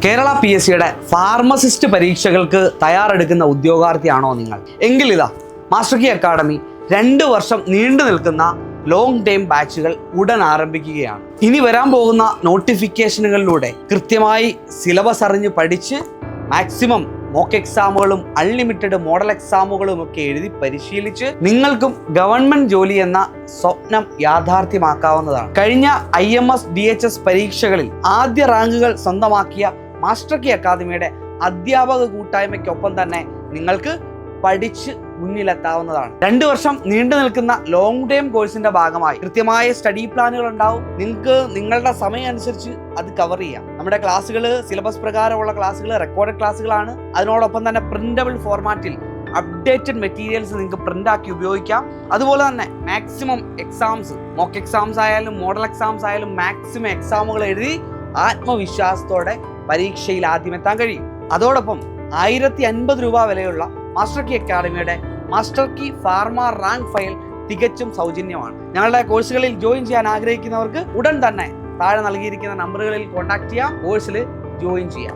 Kerala PSCയുടെ pharmacist പരീക്ഷകൾക്ക് തയ്യാറെടുക്കുന്ന ഉദ്യോഗാർത്ഥിയാണോ നിങ്ങൾ? എങ്കിൽ ഇതാ മാസ്റ്റർ കീ അക്കാഡമി 2 വർഷം നീണ്ടു നിൽക്കുന്ന ലോങ് ടൈം ബാച്ചുകൾ ഉടൻ ആരംഭിക്കുകയാണ്. ഇനി വരാൻ പോകുന്ന നോട്ടിഫിക്കേഷനുകളിലൂടെ കൃത്യമായി സിലബസ് അറിഞ്ഞ് പഠിച്ച് മാക്സിമം മോക്ക് എക്സാമുകളും അൺലിമിറ്റഡ് മോഡൽ എക്സാമുകളും ഒക്കെ എഴുതി പരിശീലിച്ച് നിങ്ങൾക്കും ഗവൺമെന്റ് ജോലി എന്ന സ്വപ്നം യാഥാർത്ഥ്യമാക്കാവുന്നതാണ്. കഴിഞ്ഞ IMS DHS പരീക്ഷകളിൽ ആദ്യ റാങ്കുകൾ സ്വന്തമാക്കിയ മാസ്റ്റർ കീ അക്കാദമിയുടെ അധ്യാപക കൂട്ടായ്മയ്ക്കൊപ്പം തന്നെ നിങ്ങൾക്ക് പഠിച്ച് മുന്നിലെത്താവുന്നതാണ്. 2 വർഷം നീണ്ടു നിൽക്കുന്ന ലോങ് ടൈം കോഴ്സിന്റെ ഭാഗമായി കൃത്യമായ സ്റ്റഡി പ്ലാനുകൾ ഉണ്ടാവും. നിങ്ങൾക്ക് നിങ്ങളുടെ സമയം അനുസരിച്ച് അത് കവർ ചെയ്യാം. നമ്മുടെ ക്ലാസ്സുകൾ സിലബസ് പ്രകാരമുള്ള ക്ലാസ്സുകൾ റെക്കോർഡഡ് ക്ലാസ്സുകളാണ്. അതിനോടൊപ്പം തന്നെ പ്രിന്റബിൾ ഫോർമാറ്റിൽ അപ്ഡേറ്റഡ് മെറ്റീരിയൽസ് നിങ്ങൾക്ക് പ്രിന്റ് ആക്കി ഉപയോഗിക്കാം. അതുപോലെ തന്നെ മാക്സിമം എക്സാംസ്, മോക്ക് എക്സാംസ് ആയാലും മോഡൽ എക്സാംസ് ആയാലും മാക്സിമം എക്സാമുകൾ എഴുതി ആത്മവിശ്വാസത്തോടെ പരീക്ഷയിൽ ആദ്യം എത്താൻ കഴിയും. അതോടൊപ്പം 1050 രൂപ വിലയുള്ള മാസ്റ്റർ കീ അക്കാഡമിയുടെ master key pharma rank file തികച്ചും സൗജന്യമാണ്. ഞങ്ങളുടെ കോഴ്സുകളിൽ ജോയിൻ ചെയ്യാൻ ആഗ്രഹിക്കുന്നവർക്ക് ഉടൻ തന്നെ താഴെ നൽകിയിരിക്കുന്ന നമ്പറുകളിൽ കോൺടാക്ട് ചെയ്യാം, കോഴ്സിൽ ജോയിൻ ചെയ്യാം.